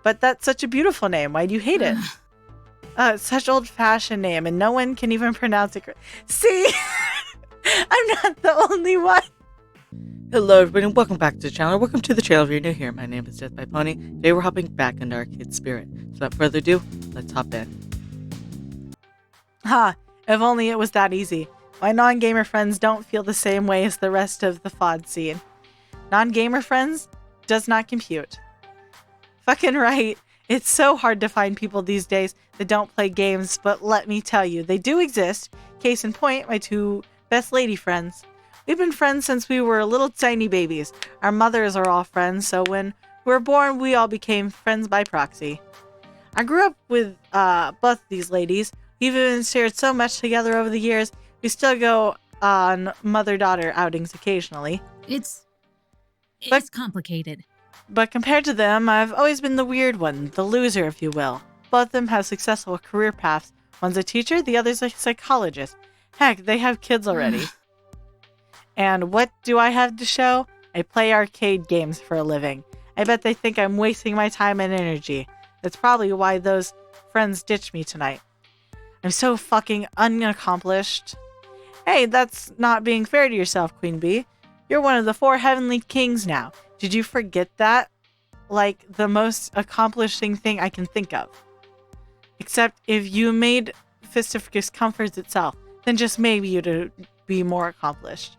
But that's such a beautiful name. Why do you hate it? It's such old-fashioned name, and no one can even pronounce it. See? I'm not the only one. Hello, everybody, and welcome back to the channel. Welcome to the channel if you're new here. My name is Death by Pony. Today we're hopping back into Arcade Spirit. So without further ado, let's hop in. If only it was that easy. My non-gamer friends don't feel the same way as the rest of the FOD scene. Non-gamer friends does not compute. Fucking right. It's so hard to find people these days that don't play games, but let me tell you, they do exist. Case in point, my two best lady friends. We've been friends since we were little tiny babies. Our mothers are all friends, so when we were born, we all became friends by proxy. I grew up with both these ladies. We've even shared so much together over the years. We still go on mother-daughter outings occasionally. It's complicated. But compared to them, I've always been the weird one, the loser, if you will. Both of them have successful career paths. One's a teacher, the other's a psychologist. Heck, they have kids already. And what do I have to show? I play arcade games for a living. I bet they think I'm wasting my time and energy. That's probably why those friends ditched me tonight. I'm so fucking unaccomplished. Hey, that's not being fair to yourself, Queen Bee. You're one of the 4 heavenly kings now. Did you forget that? Like, the most accomplishing thing I can think of. Except if you made Fist of Discomforts itself, then just maybe you'd be more accomplished.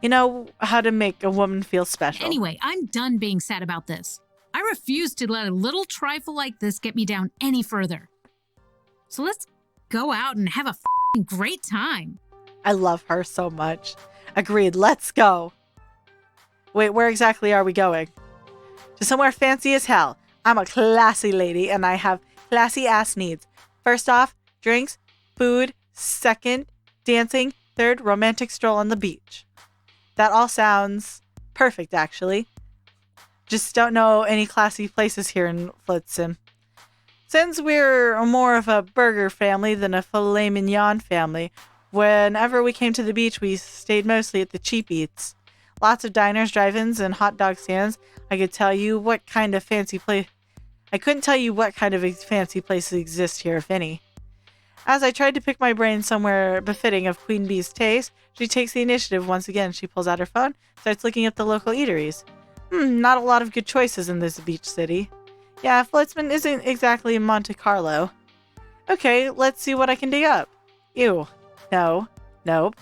You know how to make a woman feel special. Anyway, I'm done being sad about this. I refuse to let a little trifle like this get me down any further. So let's go out and have a f***ing great time. I love her so much. Agreed, let's go. Wait, where exactly are we going? To somewhere fancy as hell. I'm a classy lady and I have classy ass needs. First off, drinks, food. Second, dancing. Third, romantic stroll on the beach. That all sounds perfect, actually. Just don't know any classy places here in Flotsam. Since we're more of a burger family than a filet mignon family, whenever we came to the beach, we stayed mostly at the cheap eats. Lots of diners, drive-ins, and hot dog stands. I couldn't tell you what kind of fancy places exist here, if any. As I tried to pick my brain somewhere befitting of Queen Bee's taste, she takes the initiative once again. She pulls out her phone, starts looking at the local eateries. Not a lot of good choices in this beach city. Yeah, Flotsam isn't exactly Monte Carlo. Okay, let's see what I can dig up. Ew. No. Nope.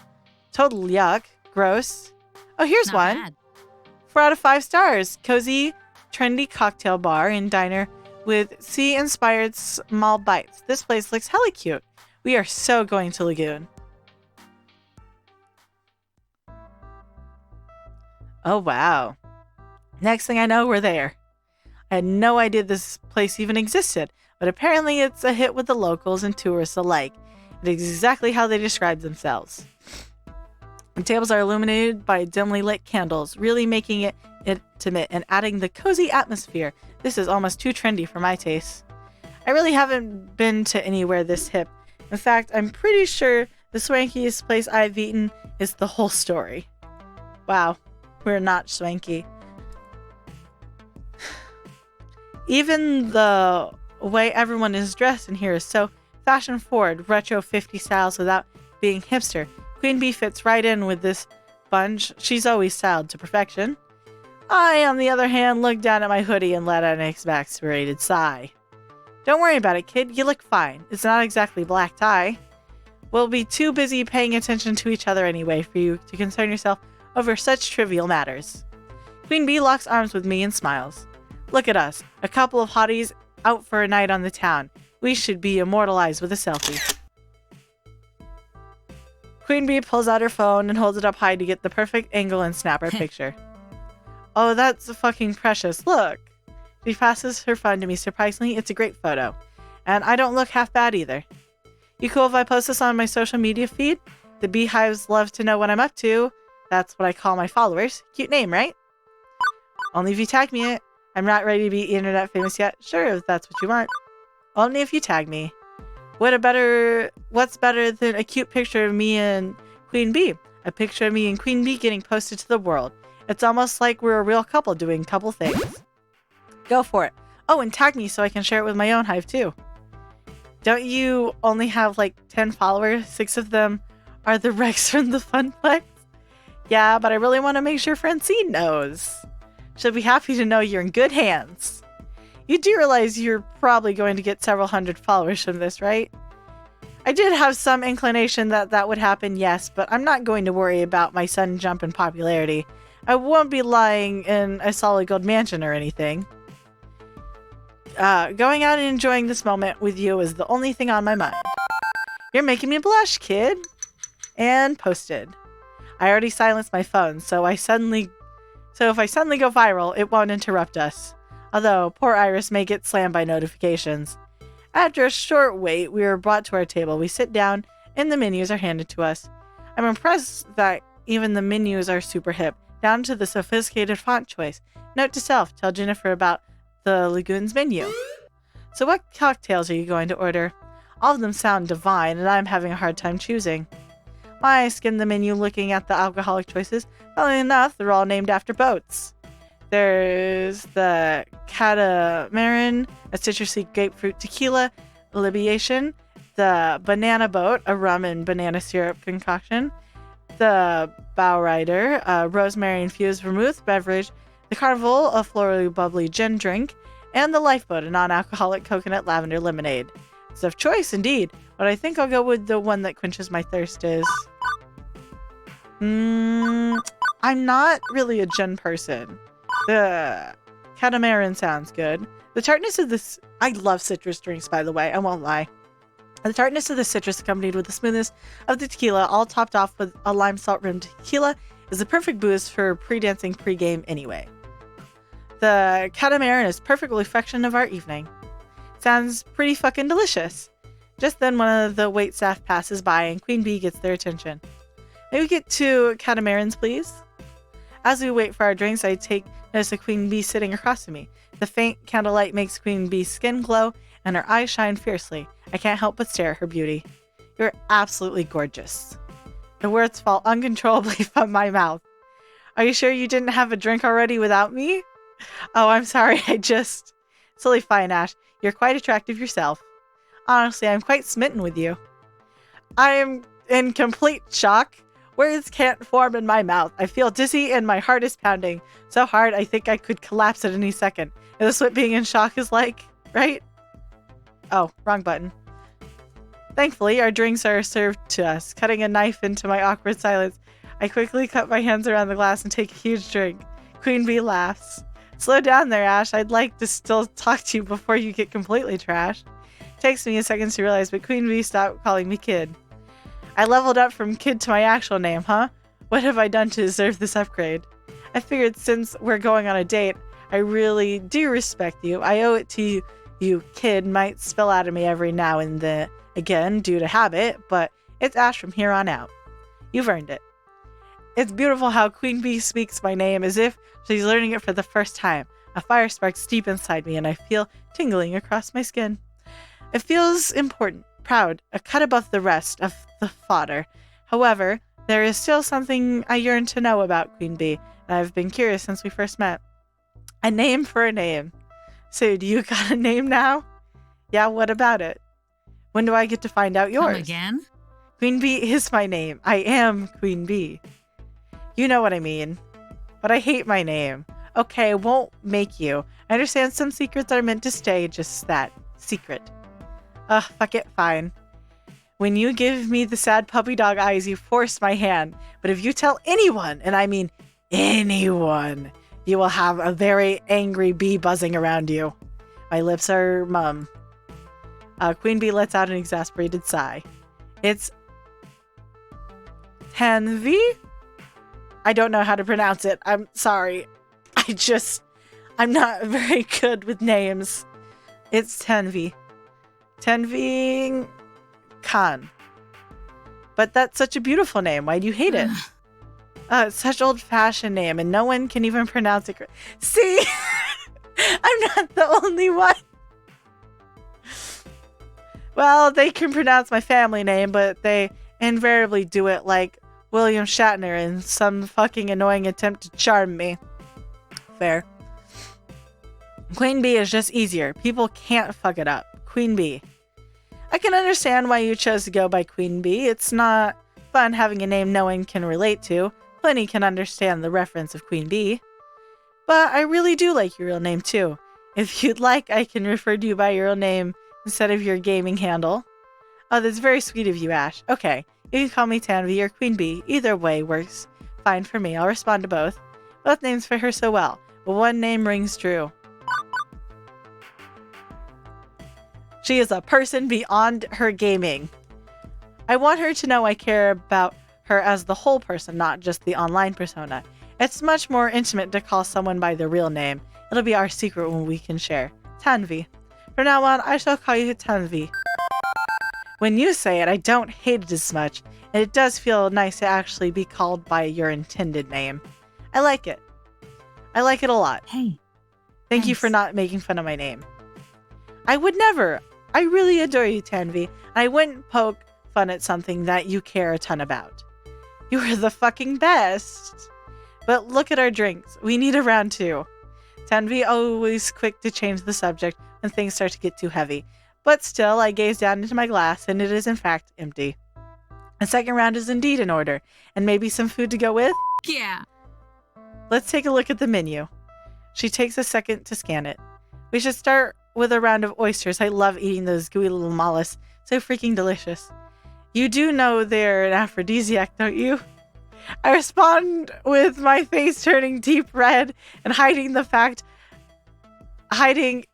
Total yuck. Gross. Oh, here's one. Bad. 4 out of 5 stars. Cozy, trendy cocktail bar and diner with sea-inspired small bites. This place looks hella cute. We are so going to Lagoon. Oh, wow. Next thing I know, we're there. I had no idea this place even existed, but apparently it's a hit with the locals and tourists alike. It is exactly how they describe themselves. The tables are illuminated by dimly lit candles, really making it intimate and adding the cozy atmosphere. This is almost too trendy for my taste. I really haven't been to anywhere this hip. In fact, I'm pretty sure the swankiest place I've eaten is the whole story. Wow, we're not swanky. Even the way everyone is dressed in here is so fashion-forward, retro 50 styles without being hipster. Queen Bee fits right in with this bunch. She's always styled to perfection. I, on the other hand, look down at my hoodie and let out an exasperated sigh. Don't worry about it, kid. You look fine. It's not exactly black tie. We'll be too busy paying attention to each other anyway for you to concern yourself over such trivial matters. Queen Bee locks arms with me and smiles. Look at us, a couple of hotties out for a night on the town. We should be immortalized with a selfie. Queen Bee pulls out her phone and holds it up high to get the perfect angle and snap our picture. Oh, that's fucking precious. Look. She passes her phone to me. Surprisingly, it's a great photo. And I don't look half bad either. You cool if I post this on my social media feed? The beehives love to know what I'm up to. That's what I call my followers. Cute name, right? Only if you tag me in it. I'm not ready to be internet famous yet. Sure, if that's what you want. Only if you tag me. What's better than a cute picture of me and Queen Bee? A picture of me and Queen Bee getting posted to the world. It's almost like we're a real couple doing couple things. Go for it. Oh, and tag me so I can share it with my own hive too. Don't you only have like 10 followers? 6 of them are the Rex from the Funplex? Yeah, but I really want to make sure Francine knows. She'll be happy to know you're in good hands. You do realize you're probably going to get several hundred followers from this, right? I did have some inclination that that would happen, yes, but I'm not going to worry about my sudden jump in popularity. I won't be lying in a solid gold mansion or anything. Going out and enjoying this moment with you is the only thing on my mind. You're making me blush, kid. And posted. I already silenced my phone, so if I suddenly go viral, it won't interrupt us. Although, poor Iris may get slammed by notifications. After a short wait, we are brought to our table. We sit down, and the menus are handed to us. I'm impressed that even the menus are super hip, down to the sophisticated font choice. Note to self, tell Jennifer about the Lagoon's menu. So what cocktails are you going to order? All of them sound divine, and I'm having a hard time choosing. I skimmed the menu looking at the alcoholic choices. Funnily enough, they're all named after boats. There's the catamaran, a citrusy grapefruit tequila libation, the banana boat, a rum and banana syrup concoction, the bow rider, a rosemary-infused vermouth beverage, the carnival, a florally bubbly gin drink, and the lifeboat, a non-alcoholic coconut lavender lemonade. It's of choice indeed, but I think I'll go with the one that quenches my thirst is... I'm not really a gin person. The catamaran sounds good. The tartness of this... I love citrus drinks, by the way. I won't lie. The tartness of the citrus accompanied with the smoothness of the tequila, all topped off with a lime salt-rimmed tequila, is the perfect booze for pre-dancing pre-game anyway. The catamaran is perfect reflection of our evening. Sounds pretty fucking delicious. Just then one of the wait staff passes by and Queen Bee gets their attention. May we get 2 catamarans, please? As we wait for our drinks, I take notice of Queen Bee sitting across from me. The faint candlelight makes Queen Bee's skin glow, and her eyes shine fiercely. I can't help but stare at her beauty. You're absolutely gorgeous. The words fall uncontrollably from my mouth. Are you sure you didn't have a drink already without me? Oh, I'm sorry, It's totally fine, Ash. You're quite attractive yourself. Honestly, I'm quite smitten with you. I am in complete shock. Words can't form in my mouth. I feel dizzy and my heart is pounding so hard I think I could collapse at any second. Is this what being in shock is like, right? Oh, wrong button. Thankfully, our drinks are served to us. Cutting a knife into my awkward silence, I quickly cut my hands around the glass and take a huge drink. Queen Bee laughs. Slow down there, Ash. I'd like to still talk to you before you get completely trashed. Takes me a second to realize, but Queen Bee stopped calling me kid. I leveled up from kid to my actual name, huh? What have I done to deserve this upgrade? I figured since we're going on a date, I really do respect you. I owe it to you. You kid might spill out of me every now and then, again, due to habit, but it's Ash from here on out. You've earned it. It's beautiful how Queen Bee speaks my name as if she's learning it for the first time. A fire sparks deep inside me and I feel tingling across my skin. It feels important, proud, a cut above the rest of the fodder. However, there is still something I yearn to know about Queen Bee, and I've been curious since we first met. A name for a name. So, do you got a name now? Yeah, what about it? When do I get to find out yours? Come again? Queen Bee is my name. I am Queen Bee. You know what I mean. But I hate my name. Okay, I won't make you. I understand some secrets are meant to stay just that. Secret. Ugh, fuck it, fine. When you give me the sad puppy dog eyes, you force my hand. But if you tell anyone, and I mean anyone, you will have a very angry bee buzzing around you. My lips are mum. Queen Bee lets out an exasperated sigh. It's Tanvi? I don't know how to pronounce it. I'm sorry. I'm not very good with names. It's Tanvi. Tanvi Khan. But that's such a beautiful name. Why do you hate it? It's such an old-fashioned name, and no one can even pronounce it. See? I'm not the only one. Well, they can pronounce my family name, but they invariably do it like William Shatner in some fucking annoying attempt to charm me. Fair. Queen Bee is just easier. People can't fuck it up. Queen Bee. I can understand why you chose to go by Queen Bee. It's not fun having a name no one can relate to. Plenty can understand the reference of Queen Bee. But I really do like your real name too. If you'd like, I can refer to you by your real name instead of your gaming handle. Oh, that's very sweet of you, Ash. Okay, you can call me Tanvi or Queen Bee. Either way works fine for me. I'll respond to both. Both names fit her so well, but one name rings true. She is a person beyond her gaming. I want her to know I care about her as the whole person, not just the online persona. It's much more intimate to call someone by their real name. It'll be our secret one we can share. Tanvi. From now on, I shall call you Tanvi. When you say it, I don't hate it as much, and it does feel nice to actually be called by your intended name. I like it. I like it a lot. Hey. Thank you for not making fun of my name. I would never. I really adore you, Tanvi, and I wouldn't poke fun at something that you care a ton about. You are the fucking best. But look at our drinks. We need a round two. Tanvi always quick to change the subject when things start to get too heavy. But still, I gaze down into my glass, and it is in fact empty. A second round is indeed in order, and maybe some food to go with? Yeah. Let's take a look at the menu. She takes a second to scan it. We should start with a round of oysters. I love eating those gooey little mollusks. So freaking delicious. You do know they're an aphrodisiac, don't you? I respond with my face turning deep red and hiding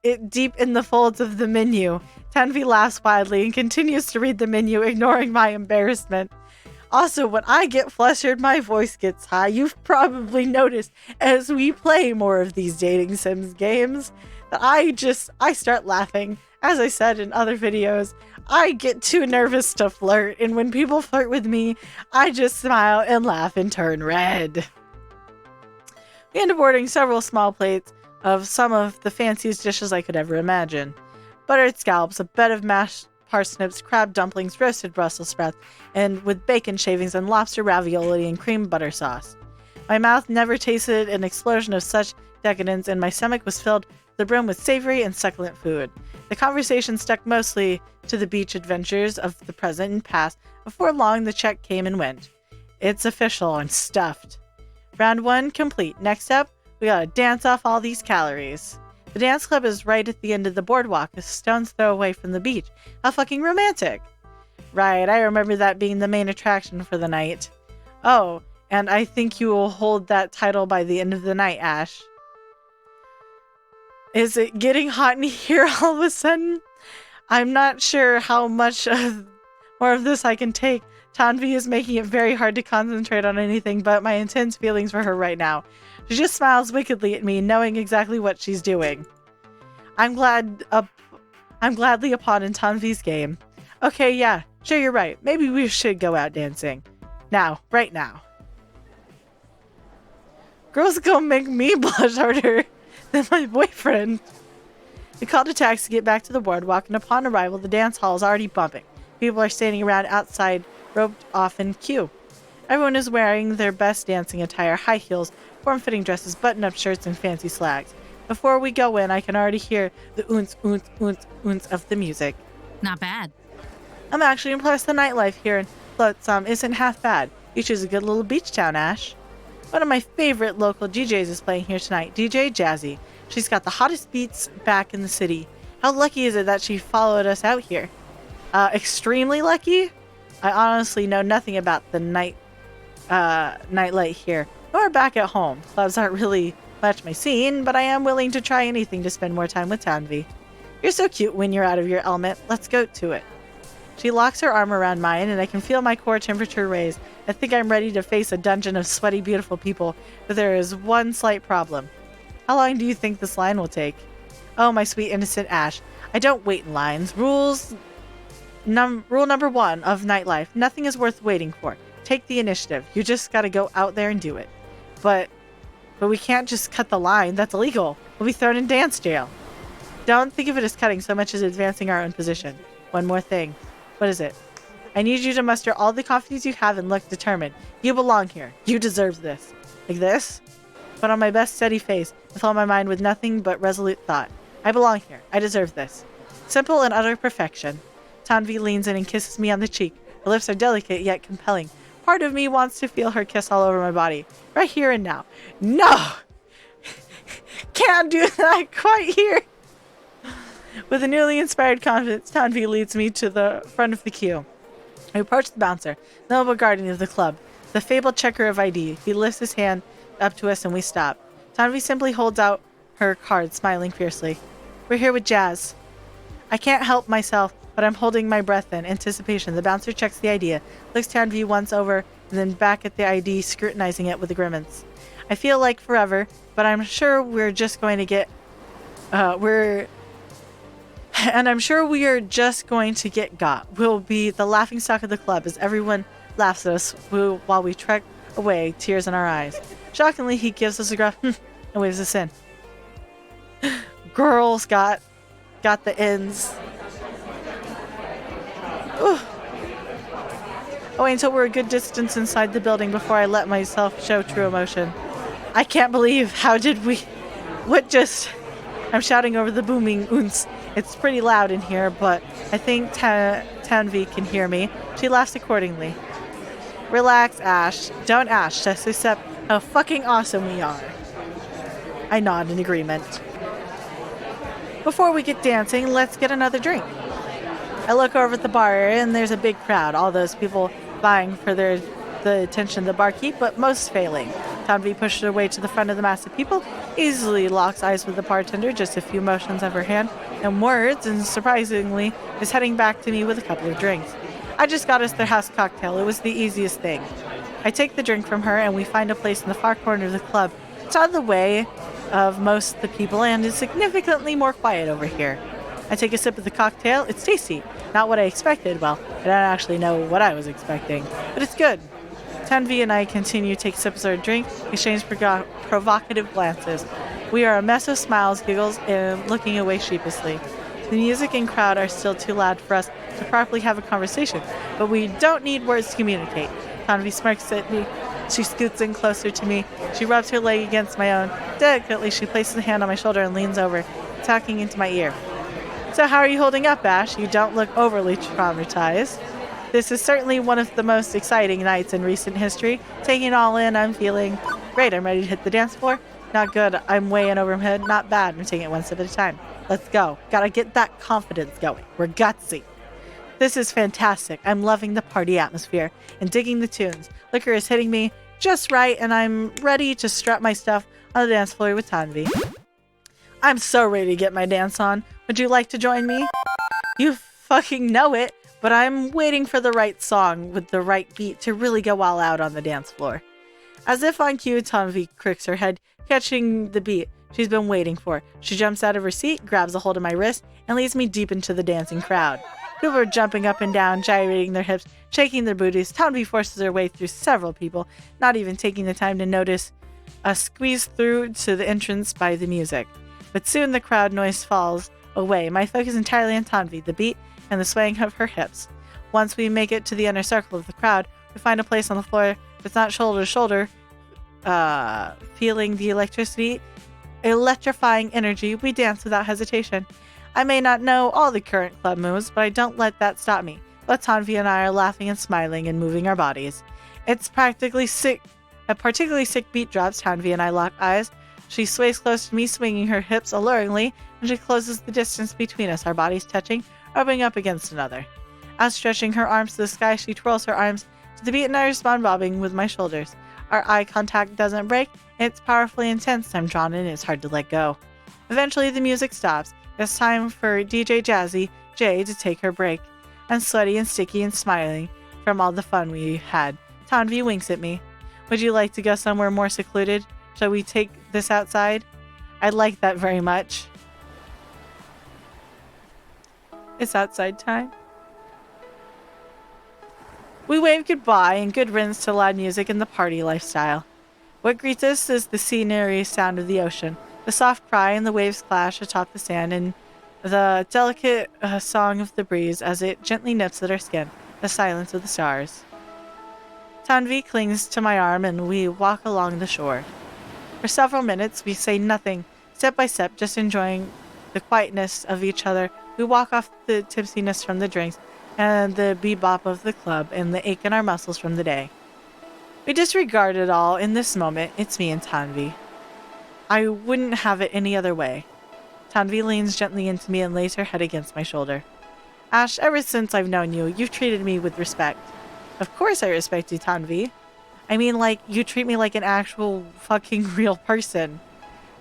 it deep in the folds of the menu. Tanvi laughs wildly and continues to read the menu, ignoring my embarrassment. Also, when I get flustered, my voice gets high. You've probably noticed as we play more of these dating sims games that I start laughing. As I said in other videos, I get too nervous to flirt, and when people flirt with me, I just smile and laugh and turn red. We end up ordering several small plates of some of the fanciest dishes I could ever imagine. Buttered scallops, a bed of mashed parsnips, crab dumplings, roasted Brussels sprouts, and with bacon shavings and lobster ravioli and cream butter sauce. My mouth never tasted an explosion of such decadence, and my stomach was filled to the brim with savory and succulent food. The conversation stuck mostly to the beach adventures of the present and past. Before long, the check came and went. It's official and stuffed. Round 1 complete. Next up, we gotta dance off all these calories. The dance club is right at the end of the boardwalk, a stone's throw away from the beach. How fucking romantic. Right, I remember that being the main attraction for the night. Oh, and I think you will hold that title by the end of the night, Ash. Is it getting hot in here all of a sudden? I'm not sure how much more of this I can take. Tanvi is making it very hard to concentrate on anything but my intense feelings for her right now. She just smiles wickedly at me, knowing exactly what she's doing. I'm gladly a pawn in Tanvi's game. Okay, yeah, sure, you're right. Maybe we should go out dancing. Now, right now. Girls gonna make me blush harder than my boyfriend. We called a taxi to get back to the boardwalk, and upon arrival, the dance hall is already bumping. People are standing around outside, roped off in queue. Everyone is wearing their best dancing attire, high heels, form-fitting dresses, button-up shirts, and fancy slags. Before we go in, I can already hear the oons, oons, oons, oons of the music. Not bad. I'm actually impressed the nightlife here in Flotsam isn't half bad. You choose a good little beach town, Ash. One of my favorite local DJs is playing here tonight, DJ Jazzy. She's got the hottest beats back in the city. How lucky is it that she followed us out here? Extremely lucky? I honestly know nothing about the nightlight here, nor back at home. Clubs aren't really much my scene, but I am willing to try anything to spend more time with Tanvi. You're so cute when you're out of your element. Let's go to it. She locks her arm around mine, and I can feel my core temperature raise. I think I'm ready to face a dungeon of sweaty, beautiful people, but there is one slight problem. How long do you think this line will take? Oh, my sweet innocent Ash. I don't wait in lines. Rule number 1 of nightlife. Nothing is worth waiting for. Take the initiative. You just gotta go out there and do it. But we can't just cut the line. That's illegal. We'll be thrown in dance jail. Don't think of it as cutting so much as advancing our own position. One more thing. What is it? I need you to muster all the confidence you have and look determined. You belong here. You deserve this. Like this? put on my best steady face, and fill my mind with nothing but resolute thought. I belong here. I deserve this. Simple and utter perfection. Tanvi leans in and kisses me on the cheek. Her lips are delicate yet compelling. Part of me wants to feel her kiss all over my body. Right here and now. No! Can't do that quite here. With a newly inspired confidence, Tanvi leads me to the front of the queue. I approach the bouncer, the noble guardian of the club, the fabled checker of ID. He lifts his hand up to us and we stop. Tanvi simply holds out her card, smiling fiercely. We're here with Jazz. I can't help myself, but I'm holding my breath in anticipation. The bouncer checks the ID, looks Tanvi once over, and then back at the ID, scrutinizing it with a grimace. I feel like forever, but I'm sure we're just going to get... I'm sure we are just going to get got. We'll be the laughingstock of the club as everyone laughs at us while we trek away, tears in our eyes. Shockingly, he gives us a gruff and waves us in. Girls got the ends. Ooh. I'll wait until we're a good distance inside the building before I let myself show true emotion. I can't believe, how did we... What just... I'm shouting over the booming oons. It's pretty loud in here, but I think Tanvi can hear me. She laughs accordingly. Relax, Ash. Don't Ash. Just accept how fucking awesome we are. I nod in agreement. Before we get dancing, let's get another drink. I look over at the bar area and there's a big crowd. All those people vying for the attention of the barkeep, but most failing. Tanvi pushes her way to the front of the mass of people, easily locks eyes with the bartender, just a few motions of her hand, and words, and surprisingly, is heading back to me with a couple of drinks. I just got us their house cocktail. It was the easiest thing. I take the drink from her, and we find a place in the far corner of the club. It's out of the way of most of the people, and is significantly more quiet over here. I take a sip of the cocktail. It's tasty. Not what I expected. Well, I don't actually know what I was expecting, but it's good. Tanvi and I continue to take sips of our drink, exchange provocative glances. We are a mess of smiles, giggles, and looking away sheepishly. The music and crowd are still too loud for us to properly have a conversation, but we don't need words to communicate. Tanvi smirks at me. She scoots in closer to me. She rubs her leg against my own. Delicately, she places a hand on my shoulder and leans over, talking into my ear. So how are you holding up, Ash? You don't look overly traumatized. This is certainly one of the most exciting nights in recent history. Taking it all in, I'm feeling great. I'm ready to hit the dance floor. Not good. I'm way in over my head. Not bad. I'm taking it one step at a time. Let's go. Gotta get that confidence going. We're gutsy. This is fantastic. I'm loving the party atmosphere and digging the tunes. Liquor is hitting me just right, and I'm ready to strut my stuff on the dance floor with Tanvi. I'm so ready to get my dance on. Would you like to join me? You fucking know it. But I'm waiting for the right song with the right beat to really go all out on the dance floor. As if on cue, Tanvi cricks her head, catching the beat she's been waiting for. She jumps out of her seat, grabs a hold of my wrist, and leads me deep into the dancing crowd. People are jumping up and down, gyrating their hips, shaking their booties. Tanvi forces her way through several people, not even taking the time to notice a squeeze through to the entrance by the music. But soon the crowd noise falls away. My focus entirely on Tanvi, the beat, and the swaying of her hips. Once we make it to the inner circle of the crowd, we find a place on the floor that's not shoulder to shoulder, feeling the electrifying energy. We dance without hesitation. I may not know all the current club moves, but I don't let that stop me. But Tanvi and I are laughing and smiling and moving our bodies. It's practically sick. A particularly sick beat drops. Tanvi and I lock eyes. She sways close to me, swinging her hips alluringly, and she closes the distance between us, our bodies touching, rubbing up against another. Outstretching her arms to the sky, she twirls her arms to the beat, and I respond, bobbing with my shoulders. Our eye contact doesn't break, and it's powerfully intense. I'm drawn in, and it's hard to let go. Eventually, the music stops. It's time for DJ Jazzy J to take her break. I'm sweaty and sticky and smiling from all the fun we had. Tanvi winks at me. Would you like to go somewhere more secluded? Shall we take this outside? I'd like that very much. It's outside time. We wave goodbye and good riddance to loud music and the party lifestyle. What greets us is the scenery sound of the ocean, the soft cry and the waves clash atop the sand, and the delicate song of the breeze as it gently nips at our skin, the silence of the stars. Tanvi clings to my arm and we walk along the shore. For several minutes, we say nothing, step by step, just enjoying the quietness of each other. We walk off the tipsiness from the drinks and the bebop of the club and the ache in our muscles from the day. We disregard it all. In this moment, it's me and Tanvi. I wouldn't have it any other way. Tanvi leans gently into me and lays her head against my shoulder. Ash, ever since I've known you, you've treated me with respect. Of course I respect you, Tanvi. I mean, like, you treat me like an actual fucking real person.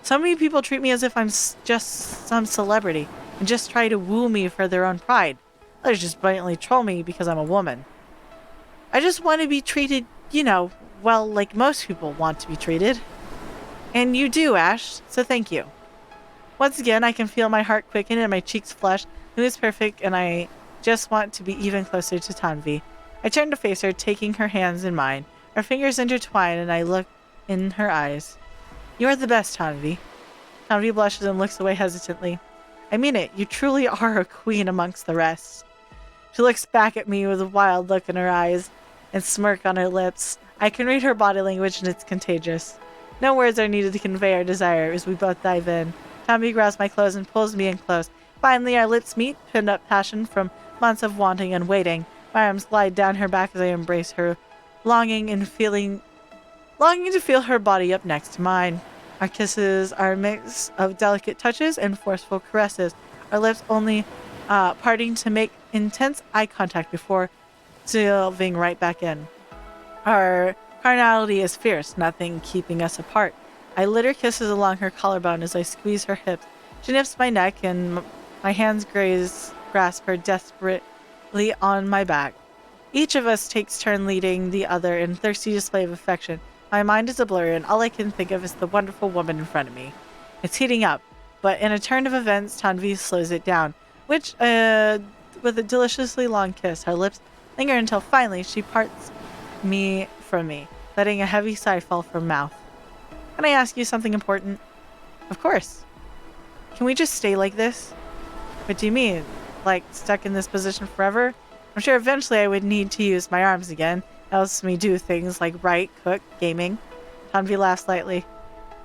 So many people treat me as if I'm just some celebrity and just try to woo me for their own pride. Others just blatantly troll me because I'm a woman. I just want to be treated, well, like most people want to be treated. And you do, Ash, so thank you. Once again, I can feel my heart quicken and my cheeks flush. It is perfect, and I just want to be even closer to Tanvi. I turn to face her, taking her hands in mine. Our fingers intertwine, and I look in her eyes. You are the best, Tanvi. Tanvi blushes and looks away hesitantly. I mean it. You truly are a queen amongst the rest. She looks back at me with a wild look in her eyes and smirk on her lips. I can read her body language, and it's contagious. No words are needed to convey our desire as we both dive in. Tanvi grabs my clothes and pulls me in close. Finally, our lips meet, pinned up passion from months of wanting and waiting. My arms glide down her back as I embrace her, longing to feel her body up next to mine. Our kisses are a mix of delicate touches and forceful caresses, our lips only parting to make intense eye contact before delving right back in. Our carnality is fierce, nothing keeping us apart. I litter kisses along her collarbone as I squeeze her hips. She nips my neck and my hands grasp her desperately on my back. Each of us takes turn leading the other in thirsty display of affection. My mind is a blur, and all I can think of is the wonderful woman in front of me. It's heating up, but in a turn of events, Tanvi slows it down, which, with a deliciously long kiss, her lips linger until finally she parts me from me, letting a heavy sigh fall from her mouth. Can I ask you something important? Of course. Can we just stay like this? What do you mean? Like, stuck in this position forever? I'm sure eventually I would need to use my arms again. Helps me do things like write, cook, gaming. Tanvi laughs lightly.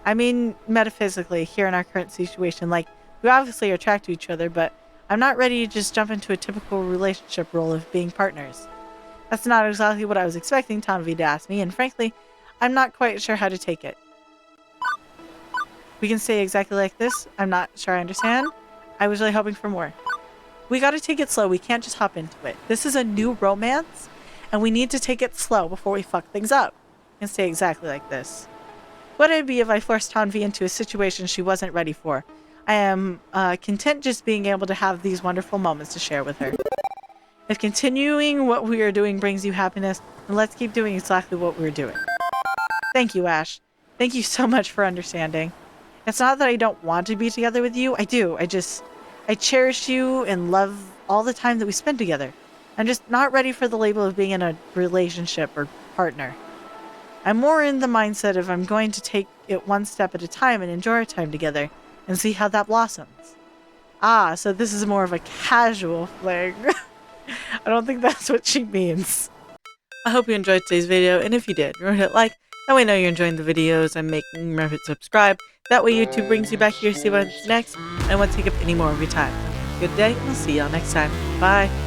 I mean, metaphysically, here in our current situation, like, we obviously are attracted to each other, but I'm not ready to just jump into a typical relationship role of being partners. That's not exactly what I was expecting Tanvi to ask me, and frankly, I'm not quite sure how to take it. We can stay exactly like this? I'm not sure I understand. I was really hoping for more. We gotta take it slow. We can't just hop into it. This is a new romance, and we need to take it slow before we fuck things up. We can stay exactly like this. What would it be if I forced Tanvi into a situation she wasn't ready for? I am content just being able to have these wonderful moments to share with her. If continuing what we are doing brings you happiness, then let's keep doing exactly what we're doing. Thank you, Ash. Thank you so much for understanding. It's not that I don't want to be together with you. I do. I cherish you and love all the time that we spend together. I'm just not ready for the label of being in a relationship or partner. I'm more in the mindset of I'm going to take it one step at a time and enjoy our time together and see how that blossoms. Ah, so this is more of a casual fling. I don't think that's what she means. I hope you enjoyed today's video, and if you did, remember to hit like. That way I know you're enjoying the videos I'm making. Remember to subscribe. That way YouTube brings you back here to see what's next and won't take up any more of your time. Good day, and I'll see y'all next time. Bye.